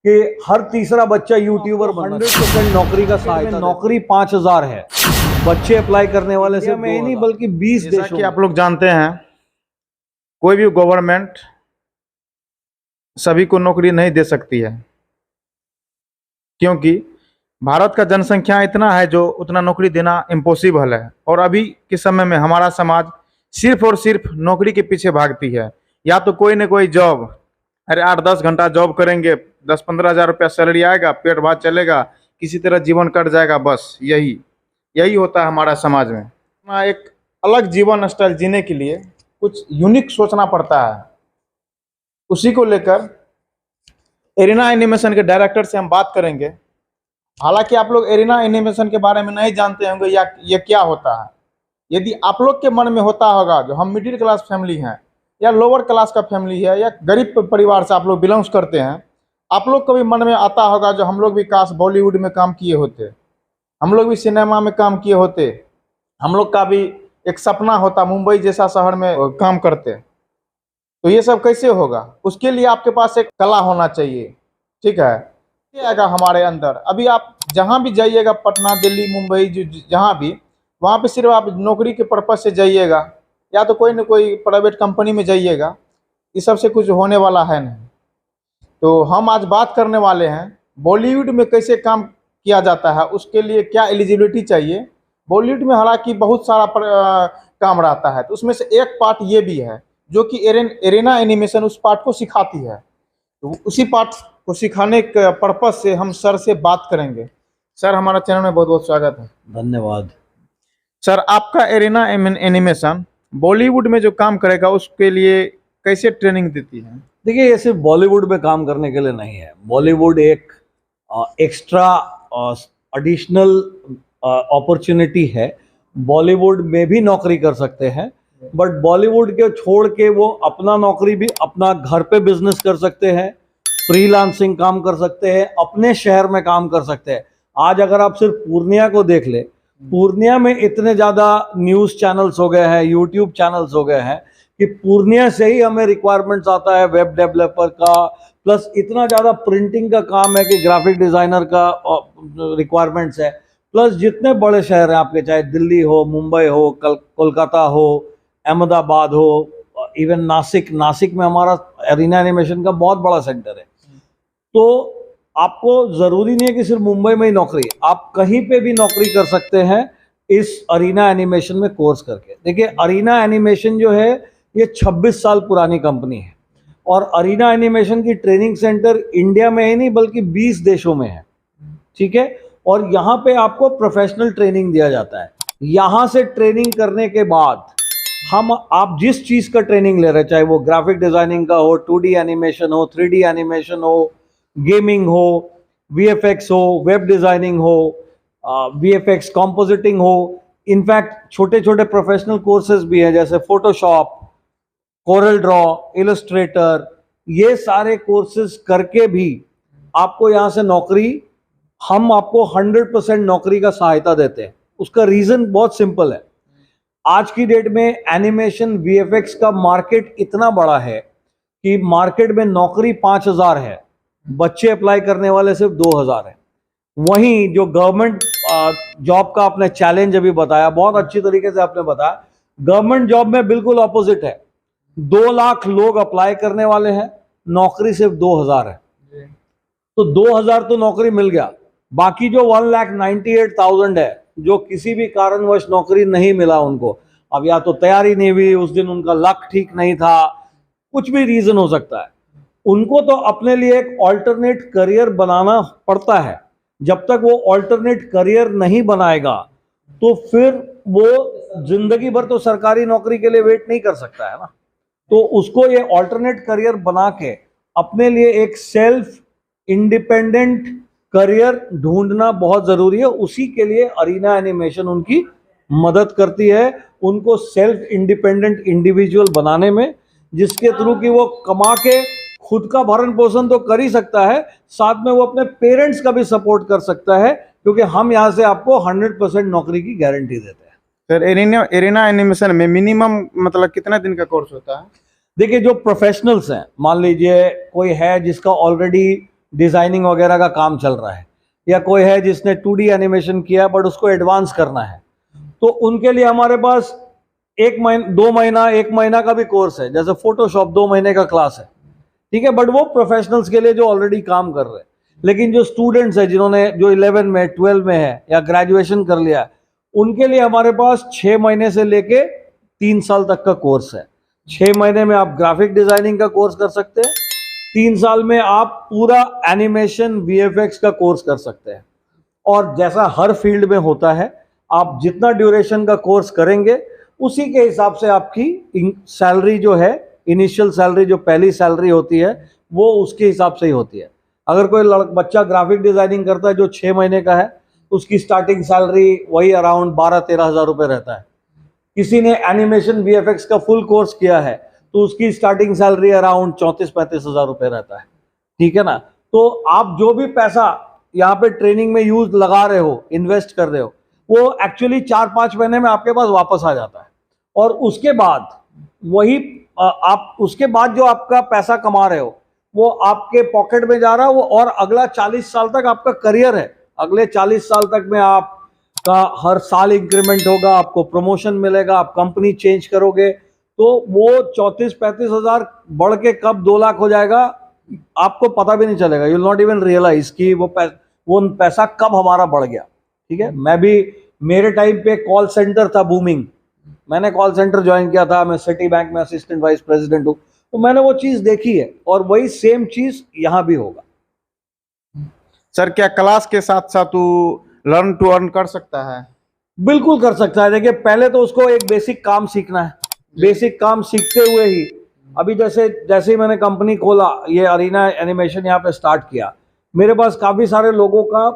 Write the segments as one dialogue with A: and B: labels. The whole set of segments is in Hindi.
A: कि हर तीसरा बच्चा यूट्यूबर बनना 100% नौकरी का सहायता। नौकरी 5,000 है, बच्चे अप्लाई करने वाले से में नहीं बल्कि 20 देशों
B: कि आप लोग जानते हैं कोई भी गवर्नमेंट सभी को नौकरी नहीं दे सकती है, क्योंकि भारत का जनसंख्या इतना है जो उतना नौकरी देना इम्पॉसिबल है। और अभी के समय में हमारा समाज सिर्फ और सिर्फ नौकरी के पीछे भागती है। या तो कोई न कोई जॉब, अरे 8-10 घंटा जॉब करेंगे, 10-15 हज़ार रुपया सैलरी आएगा, पेट भात चलेगा, किसी तरह जीवन कट जाएगा, बस यही होता है हमारा समाज में। एक अलग जीवन स्टाइल जीने के लिए कुछ यूनिक सोचना पड़ता है। उसी को लेकर एरिना एनिमेशन के डायरेक्टर से हम बात करेंगे। हालांकि आप लोग एरिना एनिमेशन के बारे में नहीं जानते होंगे या ये क्या होता है। यदि आप लोग के मन में होता होगा, जो हम मिडिल क्लास फैमिली हैं या लोअर क्लास का फैमिली है या गरीब परिवार से आप लोग बिलोंग्स करते हैं, आप लोग को भी मन में आता होगा जो हम लोग भी काश बॉलीवुड में काम किए होते, हम लोग भी सिनेमा में काम किए होते, हम लोग का भी एक सपना होता मुंबई जैसा शहर में काम करते। तो ये सब कैसे होगा? उसके लिए आपके पास एक कला होना चाहिए, ठीक है। ये आएगा हमारे अंदर। अभी आप जहाँ भी जाइएगा, पटना, दिल्ली, मुंबई, जहाँ भी, वहाँ पे सिर्फ आप नौकरी के पर्पज से जाइएगा या तो कोई न कोई प्राइवेट कंपनी में जाइएगा, इस सब से कुछ होने वाला है नहीं। तो हम आज बात करने वाले हैं बॉलीवुड में कैसे काम किया जाता है, उसके लिए क्या एलिजिबिलिटी चाहिए। बॉलीवुड में हालांकि बहुत सारा काम रहता है, तो उसमें से एक पार्ट ये भी है जो कि एरिना एनिमेशन उस पार्ट को सिखाती है। तो उसी पार्ट को सिखाने के पर्पज से हम सर से बात करेंगे। सर, हमारा चैनल में बहुत बहुत स्वागत है।
A: धन्यवाद
B: सर। आपका एरिना एनिमेशन बॉलीवुड में जो काम करेगा उसके लिए कैसे ट्रेनिंग देती है?
A: देखिए, ये सिर्फ बॉलीवुड में काम करने के लिए नहीं है। बॉलीवुड एक एक्स्ट्रा एडिशनल अपॉर्चुनिटी है। बॉलीवुड में भी नौकरी कर सकते हैं, बट बॉलीवुड के छोड़ के वो अपना नौकरी भी अपना घर पे बिजनेस कर सकते हैं, फ्रीलांसिंग काम कर सकते हैं, अपने शहर में काम कर सकते हैं। आज अगर आप सिर्फ पूर्णिया को देख ले, पूर्णिया में इतने ज़्यादा न्यूज़ चैनल्स हो गए हैं, यूट्यूब चैनल्स हो गए हैं कि पूर्णिया से ही हमें रिक्वायरमेंट्स आता है वेब डेवलपर का, प्लस इतना ज़्यादा प्रिंटिंग का काम है कि ग्राफिक डिज़ाइनर का रिक्वायरमेंट्स है। प्लस जितने बड़े शहर हैं आपके, चाहे दिल्ली हो, मुंबई हो, कोलकाता हो, अहमदाबाद हो, इवन नासिक में हमारा एरिना एनिमेशन का बहुत बड़ा सेंटर है। तो आपको ज़रूरी नहीं है कि सिर्फ मुंबई में ही नौकरी, आप कहीं पे भी नौकरी कर सकते हैं इस अरीना एनिमेशन में कोर्स करके। देखिए, अरीना एनिमेशन जो है ये 26 साल पुरानी कंपनी है और अरीना एनिमेशन की ट्रेनिंग सेंटर इंडिया में ही नहीं बल्कि 20 देशों में है, ठीक है। और यहाँ पे आपको प्रोफेशनल ट्रेनिंग दिया जाता है। यहाँ से ट्रेनिंग करने के बाद आप जिस चीज़ का ट्रेनिंग ले रहे हैं, चाहे वो ग्राफिक डिज़ाइनिंग का हो, 2D एनिमेशन हो, 3D एनिमेशन हो, गेमिंग हो, VFX हो, वेब डिज़ाइनिंग हो, VFX कॉम्पोजिटिंग हो, इनफैक्ट छोटे छोटे प्रोफेशनल कोर्सेज भी हैं जैसे फोटोशॉप, कोरल ड्रॉ, इलस्ट्रेटर, ये सारे कोर्सेज करके भी आपको यहाँ से नौकरी, हम आपको 100% नौकरी का सहायता देते हैं। उसका रीज़न बहुत सिंपल है। आज की डेट में एनिमेशन VFX का मार्केट इतना बड़ा है कि मार्केट में नौकरी 5,000 है, बच्चे अप्लाई करने वाले सिर्फ 2,000 है। वहीं जो गवर्नमेंट जॉब का आपने चैलेंज अभी बताया, बहुत अच्छी तरीके से आपने बताया, गवर्नमेंट जॉब में बिल्कुल ऑपोजिट है। 2 लाख लोग अप्लाई करने वाले हैं, नौकरी सिर्फ 2,000 है। तो 2,000 तो नौकरी मिल गया, बाकी जो 1,98,000 है जो किसी भी कारणवश नौकरी नहीं मिला उनको, अब या तो तैयारी नहीं हुई, उस दिन उनका लक ठीक नहीं था, कुछ भी रीजन हो सकता है, उनको तो अपने लिए एक ऑल्टरनेट करियर बनाना पड़ता है। जब तक वो ऑल्टरनेट करियर नहीं बनाएगा तो फिर वो जिंदगी भर तो सरकारी नौकरी के लिए वेट नहीं कर सकता है ना। तो उसको ये ऑल्टरनेट करियर बना के अपने लिए एक सेल्फ इंडिपेंडेंट करियर ढूंढना बहुत ज़रूरी है। उसी के लिए अरीना एनिमेशन उनकी मदद करती है, उनको सेल्फ इंडिपेंडेंट इंडिविजुअल बनाने में, जिसके थ्रू कि वो कमा के खुद का भरण पोषण तो कर ही सकता है, साथ में वो अपने पेरेंट्स का भी सपोर्ट कर सकता है, क्योंकि हम यहाँ से आपको 100% नौकरी की गारंटी देते हैं।
B: सर, एरिना एनिमेशन में मिनिमम मतलब कितना दिन का कोर्स होता है?
A: देखिए, जो प्रोफेशनल्स हैं, मान लीजिए कोई है जिसका ऑलरेडी डिजाइनिंग वगैरह का काम चल रहा है, या कोई है जिसने 2D एनिमेशन किया बट उसको एडवांस करना है, तो उनके लिए हमारे पास 1 महीना 2 महीना 1 महीना का भी कोर्स है। जैसे फोटोशॉप 2 महीने का क्लास है, ठीक है, बट वो प्रोफेशनल्स के लिए जो ऑलरेडी काम कर रहे हैं। लेकिन जो स्टूडेंट्स है जिन्होंने जो 11 में 12 में है या ग्रेजुएशन कर लिया, उनके लिए हमारे पास 6 महीने से लेके 3 साल तक का कोर्स है। 6 महीने में आप ग्राफिक डिजाइनिंग का कोर्स कर सकते हैं, 3 साल में आप पूरा एनिमेशन VFX का कोर्स कर सकते हैं। और जैसा हर फील्ड में होता है, आप जितना ड्यूरेशन का कोर्स करेंगे उसी के हिसाब से आपकी सैलरी जो है, इनिशियल सैलरी जो पहली सैलरी होती है, वो उसके हिसाब से ही होती है। अगर कोई बच्चा ग्राफिक डिजाइनिंग करता है जो 6 महीने का है, उसकी स्टार्टिंग सैलरी वही अराउंड 12-13 हज़ार रुपये रहता है। किसी ने एनिमेशन VFX का फुल कोर्स किया है तो उसकी स्टार्टिंग सैलरी अराउंड 34-35 हज़ार रुपये रहता है, ठीक है ना। तो आप जो भी पैसा यहाँ पे ट्रेनिंग में यूज लगा रहे हो, इन्वेस्ट कर रहे हो, वो एक्चुअली 4-5 महीने में आपके पास वापस आ जाता है। और उसके बाद वही आप उसके बाद जो आपका पैसा कमा रहे हो वो आपके पॉकेट में जा रहा है, वो और अगला 40 साल तक आपका करियर है। अगले 40 साल तक में आपका हर साल इंक्रीमेंट होगा, आपको प्रमोशन मिलेगा, आप कंपनी चेंज करोगे, तो वो 34-35 हज़ार बढ़ के कब 2 लाख हो जाएगा आपको पता भी नहीं चलेगा। You will not even realise कि वो पैसा कब हमारा बढ़ गया, ठीक है। मैं भी, मेरे टाइम पे कॉल सेंटर था बूमिंग, मैंने कॉल सेंटर ज्वाइन किया था, मैं सिटी बैंक में असिस्टेंट वाइस प्रेसिडेंट हूँ, तो मैंने वो चीज देखी है और वही सेम चीज यहाँ भी होगा।
B: सर, क्या क्लास के साथ साथ तू लर्न टू अर्न कर सकता है?
A: बिल्कुल कर सकता है। देखिए, पहले तो उसको एक बेसिक काम सीखना है। बेसिक काम सीखते हुए ही, अभी जैसे ही मैंने कंपनी खोला, ये अरीना एनिमेशन यहाँ पे स्टार्ट किया, मेरे पास काफ़ी सारे लोगों का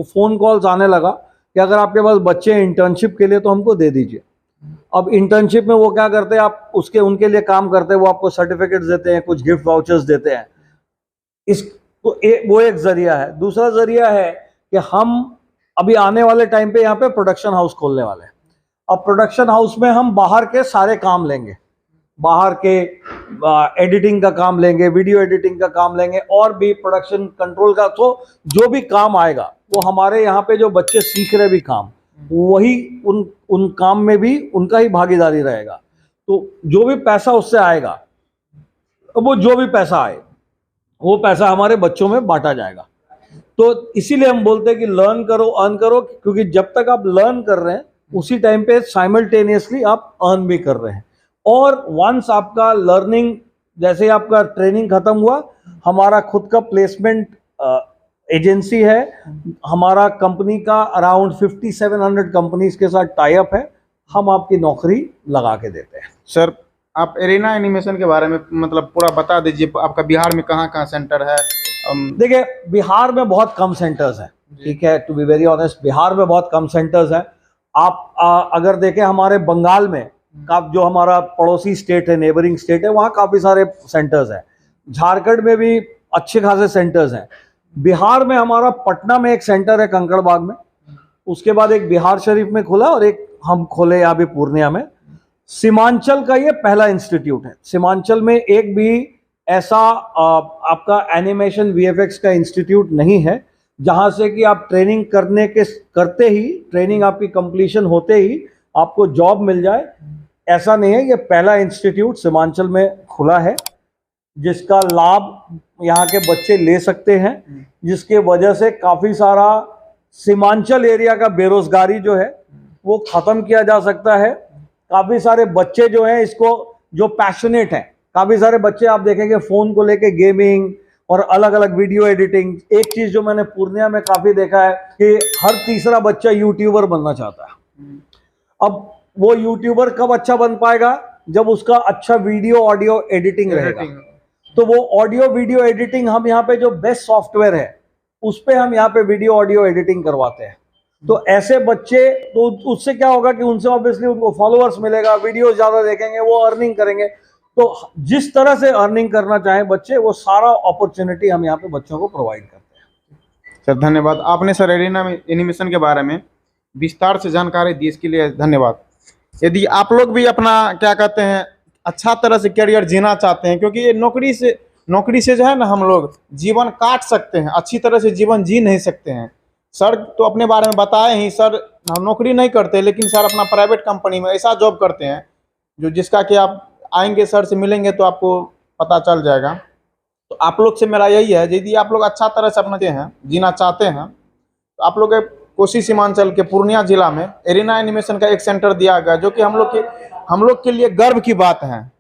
A: फ़ोन कॉल्स आने लगा कि अगर आपके पास बच्चे हैं इंटर्नशिप के लिए तो हमको दे दीजिए। अब इंटर्नशिप में वो क्या करते हैं, आप उनके लिए काम करते हैं, वो आपको सर्टिफिकेट्स देते हैं, कुछ गिफ्ट वाउचर्स देते हैं। तो वो एक जरिया है। दूसरा जरिया है कि हम अभी आने वाले टाइम पे यहाँ पे प्रोडक्शन हाउस खोलने वाले हैं। अब प्रोडक्शन हाउस में हम बाहर के सारे काम लेंगे, बाहर के एडिटिंग का काम लेंगे, वीडियो एडिटिंग का काम लेंगे, और भी प्रोडक्शन कंट्रोल का। तो जो भी काम आएगा वो हमारे यहाँ पे जो बच्चे सीख रहे भी काम, वही उन काम में भी उनका ही भागीदारी रहेगा। तो जो भी पैसा उससे आएगा, वो जो भी पैसा आए वो पैसा हमारे बच्चों में बांटा जाएगा। तो इसीलिए हम बोलते हैं कि लर्न करो, अर्न करो, क्योंकि जब तक आप लर्न कर रहे हैं उसी टाइम पे साइमल्टेनियसली आप अर्न भी कर रहे हैं। और वंस आपका लर्निंग, जैसे आपका ट्रेनिंग खत्म हुआ, हमारा खुद का प्लेसमेंट एजेंसी है, हमारा कंपनी का अराउंड 5700 कंपनीज के साथ टाई अप है, हम आपकी नौकरी लगा के देते हैं।
B: सर, आप एरिना एनिमेशन के बारे में मतलब पूरा बता दीजिए, आपका बिहार में कहाँ कहाँ सेंटर है?
A: देखिए, बिहार में बहुत कम सेंटर्स हैं, ठीक है, to be very honest, Bihar में बहुत कम सेंटर्स हैं। आप अगर देखें हमारे बंगाल में, जो हमारा पड़ोसी स्टेट है, नेबरिंग स्टेट है, वहाँ काफ़ी सारे सेंटर्स हैं। झारखंड में भी अच्छे खासे सेंटर्स हैं। बिहार में हमारा पटना में एक सेंटर है, कंकड़बाग में, उसके बाद एक बिहार शरीफ में खुला, और एक हम खोले यहाँ पे पूर्णिया में। सीमांचल का ये पहला इंस्टीट्यूट है। सीमांचल में एक भी ऐसा आपका एनिमेशन VFX का इंस्टीट्यूट नहीं है जहां से कि आप ट्रेनिंग करते ही, ट्रेनिंग आपकी कंप्लीशन होते ही आपको जॉब मिल जाए। ऐसा नहीं है, ये पहला इंस्टीट्यूट सीमांचल में खुला है जिसका लाभ यहाँ के बच्चे ले सकते हैं, जिसके वजह से काफ़ी सारा सीमांचल एरिया का बेरोजगारी जो है वो ख़त्म किया जा सकता है। काफ़ी सारे बच्चे जो हैं, इसको जो पैशनेट हैं, काफ़ी सारे बच्चे आप देखेंगे फ़ोन को लेके गेमिंग और अलग अलग वीडियो एडिटिंग। एक चीज़ जो मैंने पूर्णिया में काफ़ी देखा है कि हर तीसरा बच्चा यूट्यूबर बनना चाहता है। अब वो यूट्यूबर कब अच्छा बन पाएगा, जब उसका अच्छा वीडियो ऑडियो एडिटिंग रहेगा। तो वो ऑडियो वीडियो एडिटिंग, हम यहाँ पे जो बेस्ट सॉफ्टवेयर है उस पे हम यहाँ पे वीडियो ऑडियो एडिटिंग करवाते हैं। तो ऐसे बच्चे, तो उससे क्या होगा कि उनसे ऑब्वियसली उनको फॉलोअर्स मिलेगा, वीडियो ज़्यादा देखेंगे, वो अर्निंग करेंगे। तो जिस तरह से अर्निंग करना चाहे बच्चे, वो सारा अपॉर्चुनिटी हम यहाँ पे बच्चों को प्रोवाइड करते हैं।
B: सर, धन्यवाद। आपने सर एरिना एनिमेशन के बारे में विस्तार से जानकारी दी, इसके लिए धन्यवाद। यदि आप लोग भी अपना क्या कहते हैं अच्छा तरह से करियर जीना चाहते हैं, क्योंकि ये नौकरी से जो है ना हम लोग जीवन काट सकते हैं, अच्छी तरह से जीवन जी नहीं सकते हैं। सर तो अपने बारे में बताए ही, सर हम नौकरी नहीं करते, लेकिन सर अपना प्राइवेट कंपनी में ऐसा जॉब करते हैं जो जिसका कि आप आएंगे सर से मिलेंगे तो आपको पता चल जाएगा। तो आप लोग से मेरा यही है, यदि आप लोग अच्छा तरह से अपना जीना चाहते हैं तो आप लोग कोसी सीमांचल के पूर्णिया जिला में एरिना एनिमेशन का एक सेंटर दिया गया, जो कि हम लोग के लिए गर्व की बात है।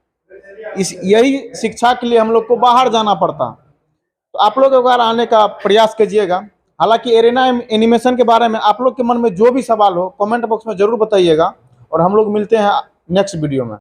B: यही शिक्षा के लिए हम लोग को बाहर जाना पड़ता, तो आप लोग एक बार आने का प्रयास कीजिएगा। हालांकि एरिना एनिमेशन के बारे में आप लोग के मन में जो भी सवाल हो कमेंट बॉक्स में जरूर बताइएगा, और हम लोग मिलते हैं नेक्स्ट वीडियो में।